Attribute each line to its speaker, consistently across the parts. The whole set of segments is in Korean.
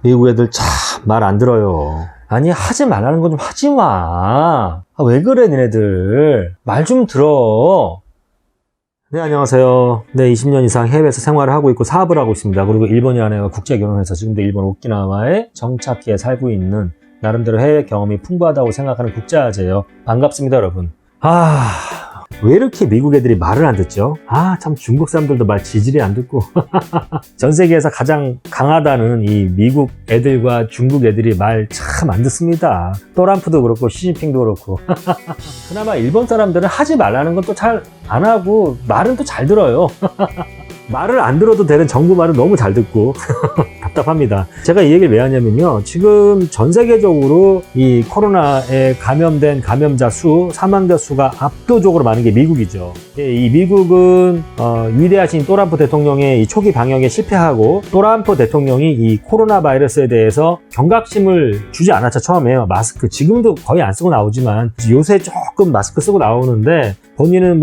Speaker 1: 미국 애들 참 말 안 들어요. 아니, 하지 말라는 건 좀 하지 마. 왜 그래, 니네들. 말 좀 들어. 네, 안녕하세요. 네, 20년 이상 해외에서 생활을 하고 있고 사업을 하고 있습니다. 그리고 일본인 아내와 국제 결혼해서 지금도 일본 오키나와에 정착해 살고 있는 나름대로 해외 경험이 풍부하다고 생각하는 국제아재예요. 반갑습니다, 여러분. 왜 이렇게 미국 애들이 말을 안 듣죠? 참 중국 사람들도 말 지질이 안 듣고 전 세계에서 가장 강하다는 이 미국 애들과 중국 애들이 말 참 안 듣습니다. 트럼프도 그렇고 시진핑도 그렇고 그나마 일본 사람들은 하지 말라는 건 또 잘 안 하고 말은 또 잘 들어요. 말을 안 들어도 되는 정부 말은 너무 잘 듣고 답답합니다. 제가 이 얘기를 왜 하냐면요, 지금 전 세계적으로 이 코로나에 감염된 감염자 수, 사망자 수가 압도적으로 많은 게 미국이죠. 이 미국은 위대하신 트럼프 대통령의 이 초기 방역에 실패하고, 트럼프 대통령이 이 코로나 바이러스에 대해서 경각심을 주지 않았죠. 처음에요. 마스크 지금도 거의 안 쓰고 나오지만 요새 조금 마스크 쓰고 나오는데, 본인은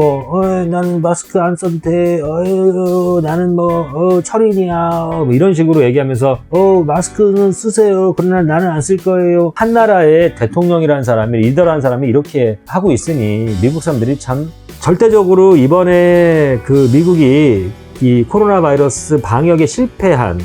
Speaker 1: 나는 마스크 안 써도 돼, 나는 철인이야, 이런 식으로 얘기하면서 마스크는 쓰세요, 그러나 나는 안 쓸 거예요. 한 나라의 대통령이라는 사람이, 리더라는 사람이 이렇게 하고 있으니 미국 사람들이 참 절대적으로 이번에 그 미국이 이 코로나 바이러스 방역에 실패한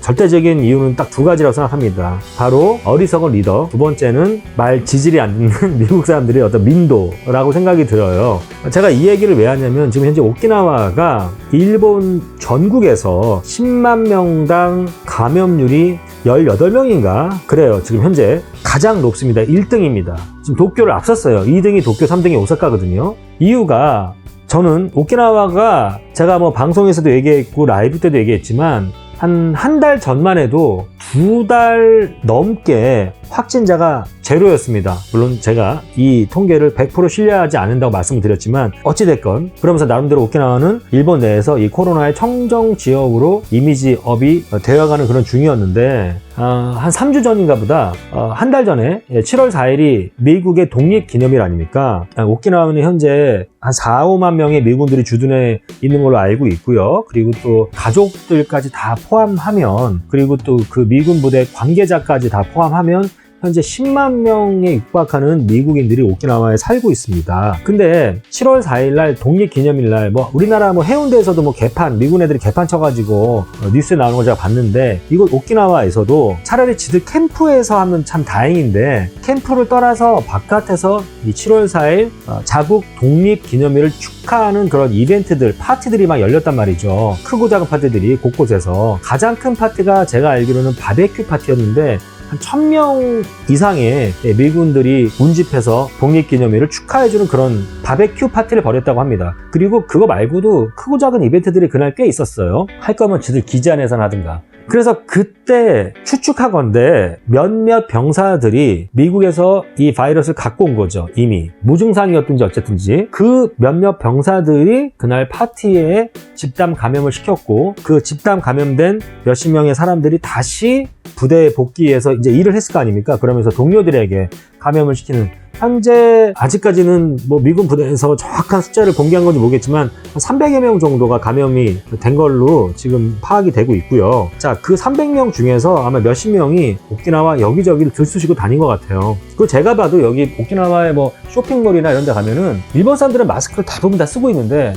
Speaker 1: 절대적인 이유는 딱 두 가지라고 생각합니다. 바로 어리석은 리더, 두 번째는 말 지질이 않는 미국 사람들의 어떤 민도라고 생각이 들어요. 제가 이 얘기를 왜 하냐면, 지금 현재 오키나와가 일본 전국에서 10만 명당 감염률이 18명인가? 그래요. 지금 현재 가장 높습니다. 1등입니다. 지금 도쿄를 앞섰어요. 2등이 도쿄, 3등이 오사카거든요. 이유가, 저는 오키나와가 제가 방송에서도 얘기했고 라이브 때도 얘기했지만 한 달 전만 해도 2달 넘게 확진자가 제로였습니다. 물론 제가 이 통계를 100% 신뢰하지 않는다고 말씀을 드렸지만 어찌됐건, 그러면서 나름대로 오키나와는 일본 내에서 이 코로나의 청정 지역으로 이미지업이 되어가는 그런 중이었는데, 한 3주 전인가 보다, 한 달 전에 7월 4일이 미국의 독립기념일 아닙니까? 오키나와는 현재 한 4, 5만 명의 미군들이 주둔해 있는 걸로 알고 있고요. 그리고 또 가족들까지 다 포함하면, 그리고 또 그 미군 부대 관계자까지 다 포함하면 현재 10만 명에 육박하는 미국인들이 오키나와에 살고 있습니다. 근데 7월 4일날 독립기념일날 우리나라 해운대에서도 개판, 미군 애들이 개판 쳐가지고 뉴스에 나오는 걸 제가 봤는데, 이곳 오키나와에서도 차라리 지들 캠프에서 하면 참 다행인데, 캠프를 떠나서 바깥에서 이 7월 4일 자국 독립기념일을 축하하는 그런 이벤트들, 파티들이 막 열렸단 말이죠. 크고 작은 파티들이 곳곳에서. 가장 큰 파티가 제가 알기로는 바베큐 파티였는데, 한 1000명 이상의 미군들이 운집해서 독립기념일을 축하해주는 그런 바베큐 파티를 벌였다고 합니다. 그리고 그거 말고도 크고 작은 이벤트들이 그날 꽤 있었어요. 할 거면 지들 기지 안에서 하든가. 그래서 그때 추측하건대 몇몇 병사들이 미국에서 이 바이러스를 갖고 온 거죠. 이미 무증상이었든지 어쨌든지 그 몇몇 병사들이 그날 파티에 집단 감염을 시켰고, 그 집단 감염된 몇십 명의 사람들이 다시 부대에 복귀해서 이제 일을 했을 거 아닙니까? 그러면서 동료들에게 감염을 시키는, 현재 아직까지는 미군 부대에서 정확한 숫자를 공개한 건지 모르겠지만 한 300여 명 정도가 감염이 된 걸로 지금 파악이 되고 있고요. 자, 그 300명 중에서 아마 몇십 명이 오키나와 여기저기를 들쑤시고 다닌 것 같아요. 그리고 제가 봐도 여기 오키나와의 쇼핑몰이나 이런 데 가면은 일본 사람들은 마스크를 대부분 다 쓰고 있는데,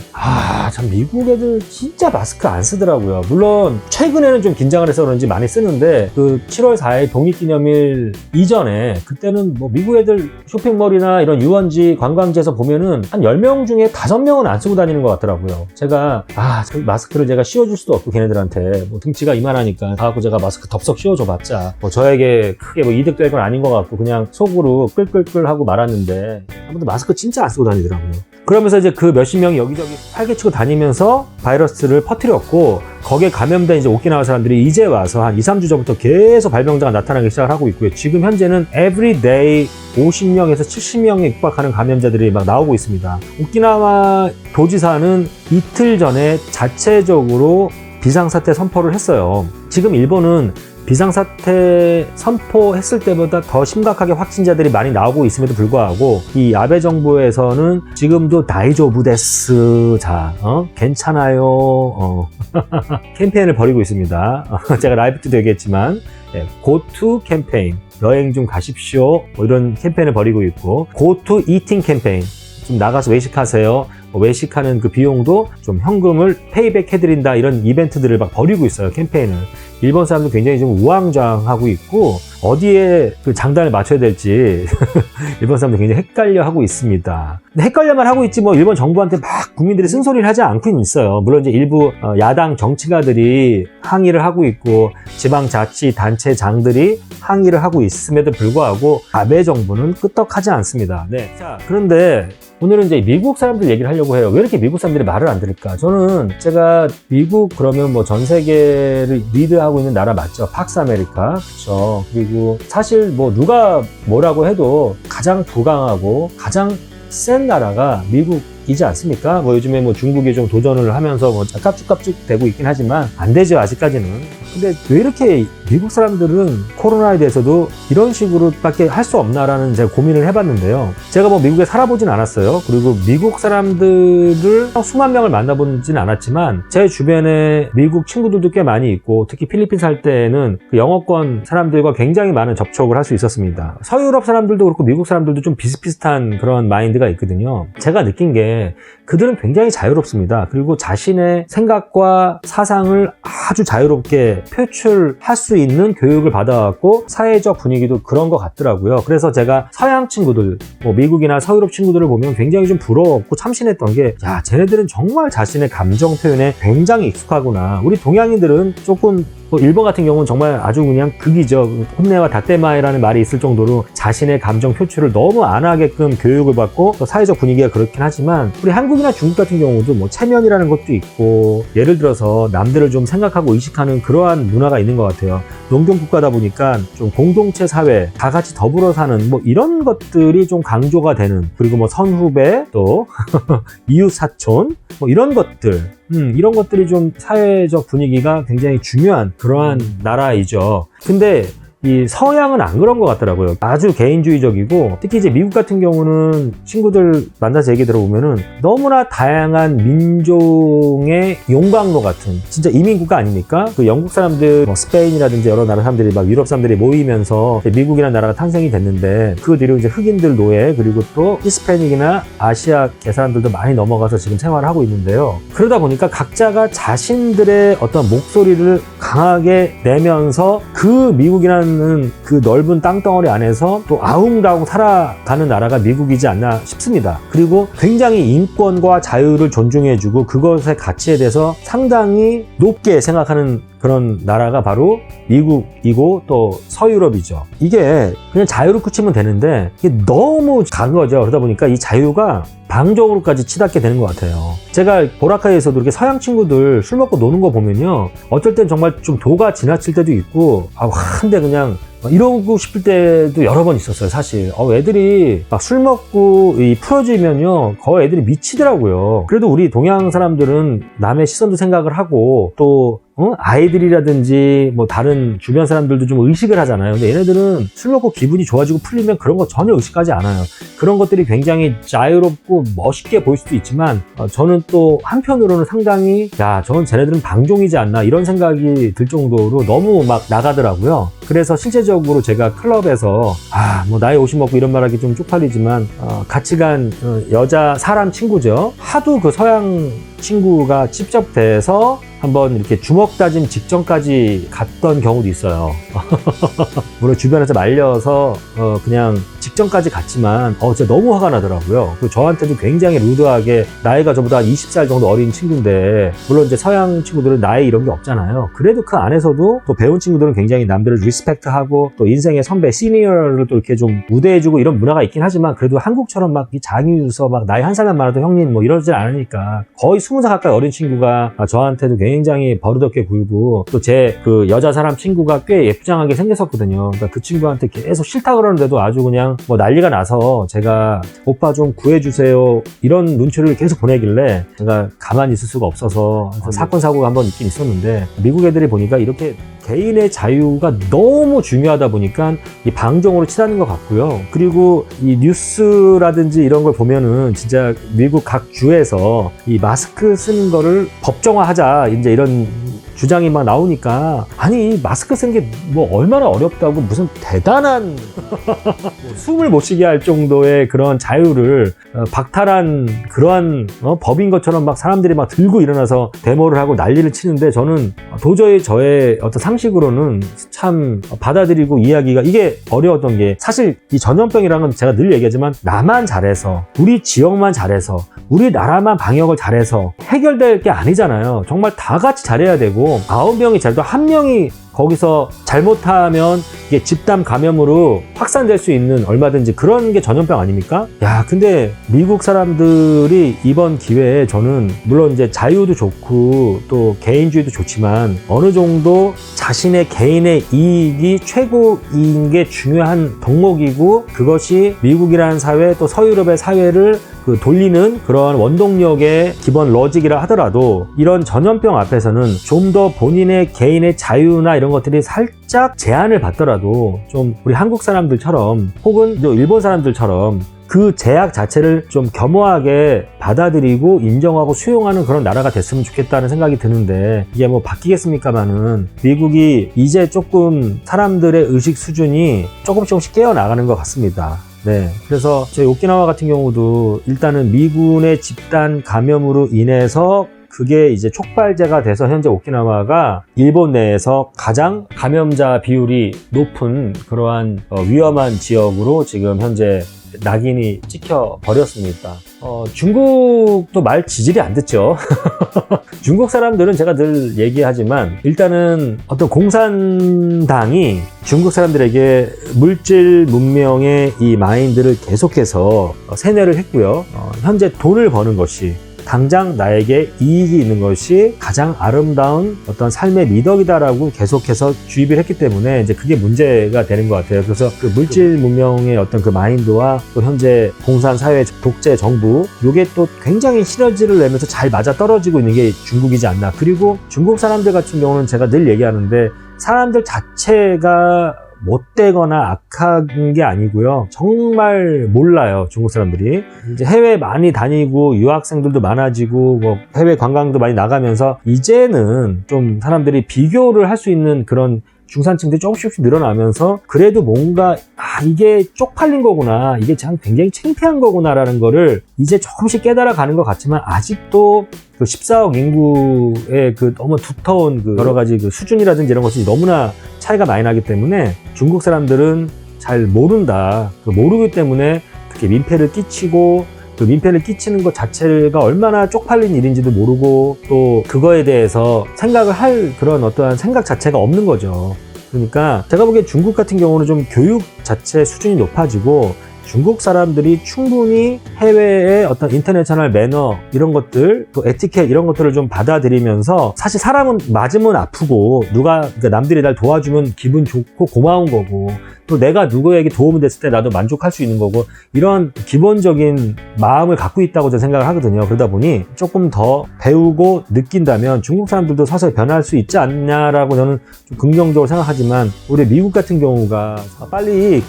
Speaker 1: 참 미국 애들 진짜 마스크 안 쓰더라고요. 물론 최근에는 좀 긴장을 해서 그런지 많이 쓰는데, 그 7월 4일 독립기념일 이전에, 그때는 미국 애들 쇼핑몰이나 이런 유원지 관광지에서 보면은 한 10명 중에 5명은 안 쓰고 다니는 것 같더라고요. 제가 그 마스크를 제가 씌워줄 수도 없고, 걔네들한테 등치가 이만하니까 가갖고 제가 마스크 덥석 씌워줘봤자 저에게 크게 이득될 건 아닌 것 같고 그냥 속으로 끌끌끌 하고 말았는데, 아무튼 마스크 진짜 안 쓰고 다니더라고요. 그러면서 이제 그 몇십 명이 여기저기 활개치고 다니면서 바이러스를 퍼뜨렸고, 거기에 감염된 이제 오키나와 사람들이 이제 와서 한 2, 3주 전부터 계속 발병자가 나타나기 시작을 하고 있고요. 지금 현재는 everyday 50명에서 70명에 육박하는 감염자들이 막 나오고 있습니다. 오키나와 도지사는 이틀 전에 자체적으로 비상사태 선포를 했어요. 지금 일본은 비상사태 선포했을 때보다 더 심각하게 확진자들이 많이 나오고 있음에도 불구하고 이 아베 정부에서는 지금도 다이조부 데스, 자, 괜찮아요, 캠페인을 벌이고 있습니다. 제가 라이브 때도 얘기했지만 고투 캠페인, 여행 좀 가십시오, 뭐 이런 캠페인을 벌이고 있고, 고투 이팅 캠페인, 좀 나가서 외식하세요, 외식하는 그 비용도 좀 현금을 페이백 해드린다, 이런 이벤트들을 막 벌이고 있어요, 캠페인을. 일본 사람들 굉장히 좀 우왕좌왕하고 있고, 어디에 그 장단을 맞춰야 될지 일본 사람들 굉장히 헷갈려 하고 있습니다. 근데 헷갈려만 하고 있지 뭐 일본 정부한테 막 국민들이 쓴소리를 하지 않고는 있어요. 물론 이제 일부 야당 정치가들이 항의를 하고 있고 지방자치단체장들이 항의를 하고 있음에도 불구하고 아베 정부는 끄떡하지 않습니다. 네. 자, 그런데 오늘은 이제 미국 사람들 얘기를 하려고 해요. 왜 이렇게 미국 사람들이 말을 안 들을까? 저는 제가 미국 그러면 뭐 전 세계를 리드하고 있는 나라 맞죠? 팍스 아메리카. 그렇죠. 그리고 사실 뭐 누가 뭐라고 해도 가장 부강하고 가장 센 나라가 미국이지 않습니까? 뭐 요즘에 뭐 중국이 좀 도전을 하면서 뭐 깝죽깝죽 되고 있긴 하지만 안 되죠, 아직까지는. 근데 왜 이렇게 미국 사람들은 코로나에 대해서도 이런 식으로밖에 할 수 없나라는 제가 고민을 해봤는데요. 제가 뭐 미국에 살아보진 않았어요. 그리고 미국 사람들을 수만 명을 만나보진 않았지만 제 주변에 미국 친구들도 꽤 많이 있고, 특히 필리핀 살 때는 그 영어권 사람들과 굉장히 많은 접촉을 할 수 있었습니다. 서유럽 사람들도 그렇고 미국 사람들도 좀 비슷비슷한 그런 마인드가 있거든요. 제가 느낀 게 그들은 굉장히 자유롭습니다. 그리고 자신의 생각과 사상을 아주 자유롭게 표출할 수 있는 교육을 받아왔고 사회적 분위기도 그런 것 같더라고요. 그래서 제가 서양 친구들, 뭐 미국이나 서유럽 친구들을 보면 굉장히 좀 부러웠고 참신했던 게, 야, 쟤네들은 정말 자신의 감정 표현에 굉장히 익숙하구나. 우리 동양인들은 조금 일본 같은 경우는 정말 아주 그냥 극이죠. 혼내와 다떼마이라는 말이 있을 정도로 자신의 감정 표출을 너무 안 하게끔 교육을 받고 또 사회적 분위기가 그렇긴 하지만, 우리 한국이나 중국 같은 경우도 뭐 체면이라는 것도 있고, 예를 들어서 남들을 좀 생각하고 의식하는 그러한 문화가 있는 것 같아요. 농경 국가다 보니까 좀 공동체 사회, 다 같이 더불어 사는 뭐 이런 것들이 좀 강조가 되는, 그리고 뭐 선후배, 또 이웃 사촌, 뭐 이런 것들, 이런 것들이 좀 사회적 분위기가 굉장히 중요한 그러한 나라이죠. 근데 이 서양은 안 그런 것 같더라고요. 아주 개인주의적이고, 특히 이제 미국 같은 경우는 친구들 만나서 얘기 들어보면은 너무나 다양한 민족의 용광로 같은 진짜 이민국가 아닙니까? 그 영국 사람들, 뭐 스페인이라든지 여러 나라 사람들이 막 유럽 사람들이 모이면서 미국이라는 나라가 탄생이 됐는데, 그 뒤로 이제 흑인들 노예, 그리고 또 히스패닉이나 아시아계 사람들도 많이 넘어가서 지금 생활을 하고 있는데요. 그러다 보니까 각자가 자신들의 어떤 목소리를 강하게 내면서 그 미국이라는 그 넓은 땅덩어리 안에서 또 아웅다웅 살아가는 나라가 미국이지 않나 싶습니다. 그리고 굉장히 인권과 자유를 존중해주고 그것의 가치에 대해서 상당히 높게 생각하는 그런 나라가 바로 미국이고 또 서유럽이죠. 이게 그냥 자유로 그치면 되는데 이게 너무 간 거죠. 그러다 보니까 이 자유가 방종으로까지 치닫게 되는 것 같아요. 제가 보라카이에서도 이렇게 서양 친구들 술 먹고 노는 거 보면요, 어쩔 땐 정말 좀 도가 지나칠 때도 있고, 한데 그냥 이러고 싶을 때도 여러 번 있었어요, 사실. 애들이 막 술 먹고 풀어지면요, 거의 애들이 미치더라고요. 그래도 우리 동양 사람들은 남의 시선도 생각을 하고, 또 아이들이라든지 뭐 다른 주변 사람들도 좀 의식을 하잖아요. 근데 얘네들은 술 먹고 기분이 좋아지고 풀리면 그런 거 전혀 의식하지 않아요. 그런 것들이 굉장히 자유롭고 멋있게 보일 수도 있지만, 저는 또 한편으로는 상당히, 야, 저는 쟤네들은 방종이지 않나, 이런 생각이 들 정도로 너무 막 나가더라고요. 그래서 실제적으로 제가 클럽에서 뭐 나이 50 먹고 이런 말하기 좀 쪽팔리지만 같이 간 여자 사람 친구죠. 하도 그 서양 친구가 찝쩍대서 한번 이렇게 주먹 다짐 직전까지 갔던 경우도 있어요. 물론 주변에서 말려서 그냥 직전까지 갔지만 진짜 너무 화가 나더라고요. 그리고 저한테도 굉장히 루드하게, 나이가 저보다 한 20살 정도 어린 친구인데, 물론 이제 서양 친구들은 나이 이런 게 없잖아요. 그래도 그 안에서도 또 배운 친구들은 굉장히 남들을 리스펙트하고 또 인생의 선배, 시니어를 또 이렇게 좀 우대해주고 이런 문화가 있긴 하지만, 그래도 한국처럼 막 장유서 막 나이 한 살만 많아도 형님 뭐 이러질 않으니까, 거의 20살 가까이 어린 친구가 저한테도 굉장히 버릇없게 굴고, 또 제 그 여자 사람 친구가 꽤 예쁘장하게 생겼었거든요. 그러니까 그 친구한테 계속 싫다 그러는데도 아주 그냥 그냥 뭐 난리가 나서 제가 오빠 좀 구해주세요 이런 눈초리를 계속 보내길래 제가 가만히 있을 수가 없어서 사건 사고가 한번 있긴 있었는데, 미국 애들이 보니까 이렇게 개인의 자유가 너무 중요하다 보니까 이 방종으로 치닫는 것 같고요. 그리고 이 뉴스라든지 이런 걸 보면은 진짜 미국 각 주에서 이 마스크 쓰는 거를 법정화하자 이제 이런 주장이 막 나오니까, 아니 마스크 쓰는 게 뭐 얼마나 어렵다고 무슨 대단한 숨을 못 쉬게 할 정도의 그런 자유를 박탈한 그러한 법인 것처럼 막 사람들이 막 들고 일어나서 데모를 하고 난리를 치는데, 저는 도저히 저의 어떤 상식으로는 참 받아들이고 이해하기가 이게 어려웠던 게, 사실 이 전염병이라는 건 제가 늘 얘기하지만 나만 잘해서, 우리 지역만 잘해서, 우리나라만 방역을 잘해서 해결될 게 아니잖아요. 정말 다 같이 잘해야 되고, 9명이 잘해도 1명이 거기서 잘못하면 이게 집단 감염으로 확산될 수 있는 얼마든지 그런 게 전염병 아닙니까? 야, 근데 미국 사람들이 이번 기회에 저는 물론 이제 자유도 좋고 또 개인주의도 좋지만 어느 정도 자신의 개인의 이익이 최고인 게 중요한 덕목이고, 그것이 미국이라는 사회 또 서유럽의 사회를 돌리는 그런 원동력의 기본 로직이라 하더라도, 이런 전염병 앞에서는 좀 더 본인의 개인의 자유나 이런 것들이 살짝 제한을 받더라도 좀 우리 한국 사람들처럼 혹은 일본 사람들처럼 그 제약 자체를 좀 겸허하게 받아들이고 인정하고 수용하는 그런 나라가 됐으면 좋겠다는 생각이 드는데, 이게 뭐 바뀌겠습니까마는 미국이 이제 조금 사람들의 의식 수준이 조금씩 깨어나가는 것 같습니다. 네, 그래서 저희 오키나와 같은 경우도 일단은 미군의 집단 감염으로 인해서 그게 이제 촉발제가 돼서 현재 오키나와가 일본 내에서 가장 감염자 비율이 높은 그러한 위험한 지역으로 지금 현재 낙인이 찍혀 버렸습니다. 중국도 말 지질이 안 듣죠. 중국 사람들은 제가 늘 얘기하지만, 일단은 어떤 공산당이 중국 사람들에게 물질 문명의 이 마인드를 계속해서 세뇌를 했고요. 현재 돈을 버는 것이, 당장 나에게 이익이 있는 것이 가장 아름다운 어떤 삶의 미덕이다라고 계속해서 주입을 했기 때문에 이제 그게 문제가 되는 것 같아요. 그래서 그 물질 문명의 어떤 그 마인드와 또 현재 공산사회 독재 정부, 이게 또 굉장히 시너지를 내면서 잘 맞아 떨어지고 있는 게 중국이지 않나. 그리고 중국 사람들 같은 경우는 제가 늘 얘기하는데, 사람들 자체가 못되거나 악한 게 아니고요. 정말 몰라요, 중국 사람들이. 이제 해외 많이 다니고 유학생들도 많아지고 뭐 해외 관광도 많이 나가면서 이제는 좀 사람들이 비교를 할 수 있는 그런 중산층들이 조금씩 늘어나면서, 그래도 뭔가 이게 쪽팔린 거구나, 이게 참 굉장히 창피한 거구나라는 거를 이제 조금씩 깨달아 가는 것 같지만, 아직도 그 14억 인구의 그 너무 두터운 그 여러 가지 그 수준이라든지 이런 것이 너무나 차이가 많이 나기 때문에 중국 사람들은 잘 모른다. 모르기 때문에 그렇게 민폐를 끼치고, 그 민폐를 끼치는 것 자체가 얼마나 쪽팔린 일인지도 모르고, 또 그거에 대해서 생각을 할 그런 어떠한 생각 자체가 없는 거죠. 그러니까 제가 보기에 중국 같은 경우는 좀 교육 자체 수준이 높아지고, 중국 사람들이 충분히 해외의 어떤 인터내셔널 매너 이런 것들, 또 에티켓 이런 것들을 좀 받아들이면서, 사실 사람은 맞으면 아프고 그러니까 남들이 날 도와주면 기분 좋고 고마운 거고, 또 내가 누구에게 도움이 됐을 때 나도 만족할 수 있는 거고, 이런 기본적인 마음을 갖고 있다고 저는 생각을 하거든요. 그러다 보니 조금 더 배우고 느낀다면 중국 사람들도 서서히 변할 수 있지 않냐라고 저는 좀 긍정적으로 생각하지만, 우리 미국 같은 경우가 빨리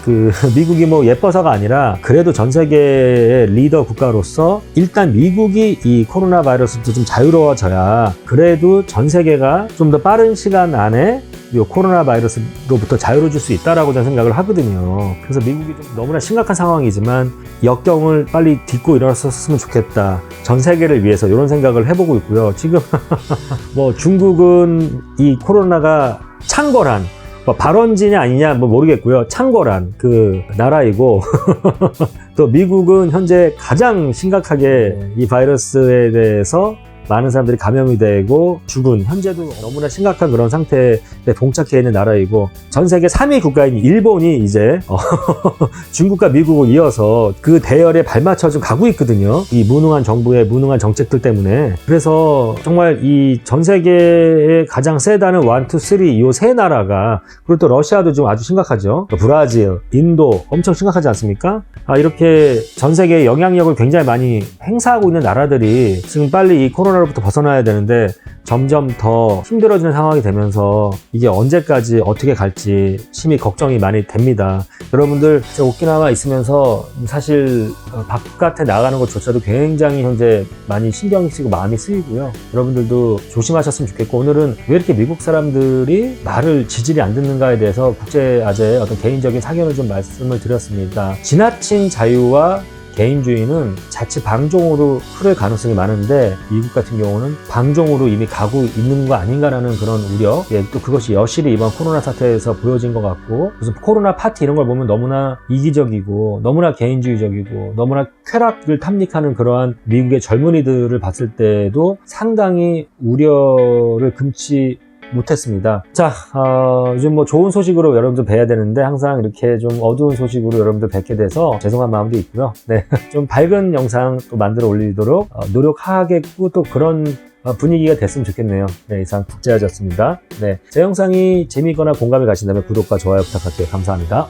Speaker 1: 미국이 뭐 예뻐서가 아니라 그래도 전 세계의 리더 국가로서 일단 미국이 이 코로나 바이러스도 좀 자유로워져야 그래도 전 세계가 좀 더 빠른 시간 안에 이 코로나 바이러스로부터 자유로워질 수 있다라고 저는 생각을 하거든요. 그래서 미국이 좀 너무나 심각한 상황이지만 역경을 빨리 딛고 일어났었으면 좋겠다, 전 세계를 위해서, 이런 생각을 해보고 있고요. 지금 뭐 중국은 이 코로나가 창궐한 발원지냐 아니냐 모르겠고요. 창궐한 그 나라이고 또 미국은 현재 가장 심각하게 이 바이러스에 대해서 많은 사람들이 감염이 되고 죽은, 현재도 너무나 심각한 그런 상태에 봉착해 있는 나라이고, 전 세계 3위 국가인 일본이 이제 중국과 미국을 이어서 그 대열에 발맞춰 좀 가고 있거든요. 이 무능한 정부의 무능한 정책들 때문에. 그래서 정말 이 전 세계에 가장 세다는 1, 2, 3 이 세 나라가, 그리고 또 러시아도 좀 아주 심각하죠. 브라질, 인도 엄청 심각하지 않습니까? 이렇게 전 세계에 영향력을 굉장히 많이 행사하고 있는 나라들이 지금 빨리 이 코로나로부터 벗어나야 되는데 점점 더 힘들어지는 상황이 되면서 이게 언제까지 어떻게 갈지 심히 걱정이 많이 됩니다. 여러분들 오키나와 있으면서 사실 바깥에 나가는 것조차도 굉장히 현재 많이 신경이 쓰이고 마음이 쓰이고요. 여러분들도 조심하셨으면 좋겠고, 오늘은 왜 이렇게 미국 사람들이 말을 지질이 안 듣는가에 대해서 국제아재의 어떤 개인적인 사견을 좀 말씀을 드렸습니다. 지나친 자유와 개인주의는 자칫 방종으로 흐를 가능성이 많은데, 미국 같은 경우는 방종으로 이미 가고 있는 거 아닌가라는 그런 우려, 또 그것이 여실히 이번 코로나 사태에서 보여진 것 같고, 무슨 코로나 파티 이런 걸 보면 너무나 이기적이고 너무나 개인주의적이고 너무나 쾌락을 탐닉하는 그러한 미국의 젊은이들을 봤을 때도 상당히 우려를 금치 못했습니다. 자, 요즘 뭐 좋은 소식으로 여러분들 뵈야 되는데 항상 이렇게 좀 어두운 소식으로 여러분들 뵙게 돼서 죄송한 마음도 있고요. 네, 좀 밝은 영상 또 만들어 올리도록 노력하겠고, 또 그런 분위기가 됐으면 좋겠네요. 네, 이상 국제아재였습니다. 네, 제 영상이 재미있거나 공감이 가신다면 구독과 좋아요 부탁할게요. 감사합니다.